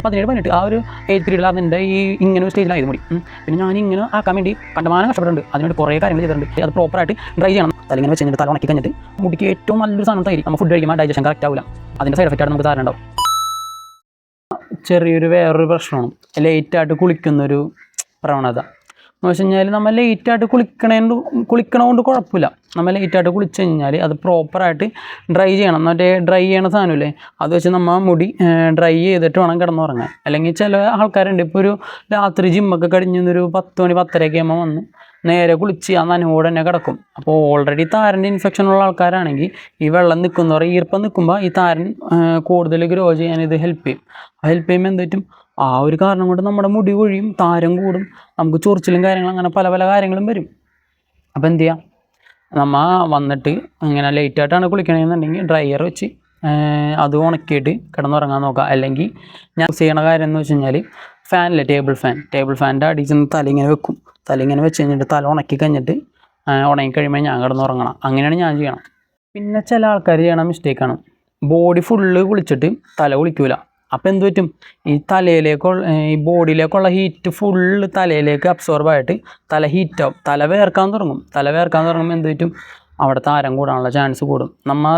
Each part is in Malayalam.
17-18 ആ ഒരു ഏജ് പീരീഡിൽ അതിൻ്റെ ഈ ഇങ്ങനെ ഒരു സ്റ്റേജിലായത് മുടി. പിന്നെ ഞാൻ ഇങ്ങനെ ആക്കാൻ വേണ്ടി കണ്ടമാനം കഷ്ടപ്പെട്ടുണ്ട്. അതിനുവേണ്ടി കുറേ കാര്യങ്ങൾ ചെയ്തിട്ടുണ്ട്. അത് പ്രോപ്പറായിട്ട് ഡ്രൈ ചെയ്യണം. തലയിങ്ങനെ വെച്ച് കഴിഞ്ഞിട്ട് തല ഉണക്കി കഴിഞ്ഞിട്ട് മുടിക്ക് ഏറ്റവും നല്ലൊരു സാധനം തൈര്. നമ്മൾ ഫുഡ് കഴിക്കുമ്പോൾ ഡൈജഷൻ കറക്റ്റ് ആവില്ല. അതിൻ്റെ സൈഡ് എഫക്റ്റായിട്ട് നമുക്ക് താരം ഉണ്ടാവും. വേറൊരു പ്രശ്നമാണ് ലേറ്റായിട്ട് കുളിക്കുന്നൊരു പ്രവണത എന്ന് വെച്ച് കഴിഞ്ഞാൽ നമ്മൾ ലേറ്റായിട്ട് കുളിക്കണതുകൊണ്ട് കുഴപ്പമില്ല. നമ്മൾ ലേറ്റായിട്ട് കുളിച്ച് കഴിഞ്ഞാൽ അത് പ്രോപ്പറായിട്ട് ഡ്രൈ ചെയ്യണം. മറ്റേ ഡ്രൈ ചെയ്യണ സാധനമില്ലേ, അത് വെച്ച് നമ്മൾ മുടി ഡ്രൈ ചെയ്തിട്ട് വേണം കിടന്നുറങ്ങാൻ. അല്ലെങ്കിൽ ചില ആൾക്കാരുണ്ട് ഇപ്പോൾ ഒരു രാത്രി ജിമ്മൊക്കെ കഴിഞ്ഞൊരു 10 മണി 10:30 ആകുമ്പോൾ വന്ന് നേരെ കുളിച്ച് ആ നനവോടെ തന്നെ കിടക്കും. അപ്പോൾ ഓൾറെഡി താരൻ്റെ ഇൻഫെക്ഷനുള്ള ആൾക്കാരാണെങ്കിൽ ഈ വെള്ളം നിൽക്കുന്നവരെ ഈർപ്പം നിൽക്കുമ്പോൾ ഈ താരൻ കൂടുതൽ ഗ്രോ ചെയ്യാൻ ഇത് ഹെൽപ്പ് ചെയ്യും. ഹെൽപ്പ് ചെയ്യുമ്പോൾ എന്ത് പറ്റും, ആ ഒരു കാരണം കൊണ്ട് നമ്മുടെ മുടി കൊഴിയും, താരം കൂടും, നമുക്ക് ചൊറിച്ചിലും കാര്യങ്ങളും അങ്ങനെ പല പല കാര്യങ്ങളും വരും. അപ്പോൾ എന്ത് ചെയ്യാം, നമ്മൾ വന്നിട്ട് ഇങ്ങനെ ലേറ്റായിട്ടാണ് കുളിക്കണമെന്നുണ്ടെങ്കിൽ ഡ്രയർ വെച്ച് അത് ഉണക്കിയിട്ട് കിടന്നുറങ്ങാൻ നോക്കുക. അല്ലെങ്കിൽ ഞാൻ ചെയ്യണ കാര്യം എന്ന് വെച്ച് കഴിഞ്ഞാൽ ഫാനില്ലേ, ടേബിൾ ഫാനിൻ്റെ അടിയിൽ ചെന്ന് തല ഇങ്ങനെ വെക്കും. തല ഇങ്ങനെ വെച്ച് കഴിഞ്ഞിട്ട് തല ഉണക്കി കഴിഞ്ഞിട്ട് ഉണങ്ങി കഴിയുമ്പോൾ ഞാൻ കിടന്നുറങ്ങണം. അങ്ങനെയാണ് ഞാൻ ചെയ്യണം. പിന്നെ ചില ആൾക്കാർ ചെയ്യണ മിസ്റ്റേക്കാണ്, ബോഡി ഫുള്ള് കുളിച്ചിട്ട് തല കുളിക്കൂല. അപ്പോൾ എന്ത് പറ്റും, ഈ ഈ ബോഡിയിലേക്കുള്ള ഹീറ്റ് ഫുള്ള് തലയിലേക്ക് അബ്സോർബായിട്ട് തല ഹീറ്റാവും, തല വേർക്കാൻ തുടങ്ങും. എന്ത് പറ്റും, അവിടെ താരം കൂടാനുള്ള ചാൻസ് കൂടും. നമ്മൾ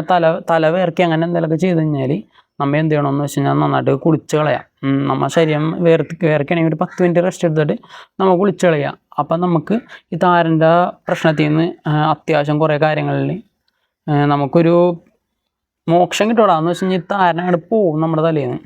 തല വേർക്കി അങ്ങനെ എന്തെങ്കിലുമൊക്കെ ചെയ്ത് കഴിഞ്ഞാൽ നമ്മൾ എന്ത് ചെയ്യണമെന്ന് വെച്ച് കഴിഞ്ഞാൽ നന്നായിട്ട് കുളിച്ച് കളയാം. നമ്മൾ ശരീരം വേർക്കുകയാണെങ്കിൽ ഒരു 10 മിനിറ്റ് റെസ്റ്റ് എടുത്തിട്ട് നമ്മൾ കുളിച്ച് കളയാം. അപ്പം നമുക്ക് ഈ താരൻ്റെ പ്രശ്നത്തിൽ നിന്ന് അത്യാവശ്യം കുറേ കാര്യങ്ങളിൽ നമുക്കൊരു മോക്ഷം കിട്ടുകയെന്ന് വെച്ച് കഴിഞ്ഞാൽ താരൻ അങ്ങോട്ട് പോവും നമ്മുടെ തലേന്ന്.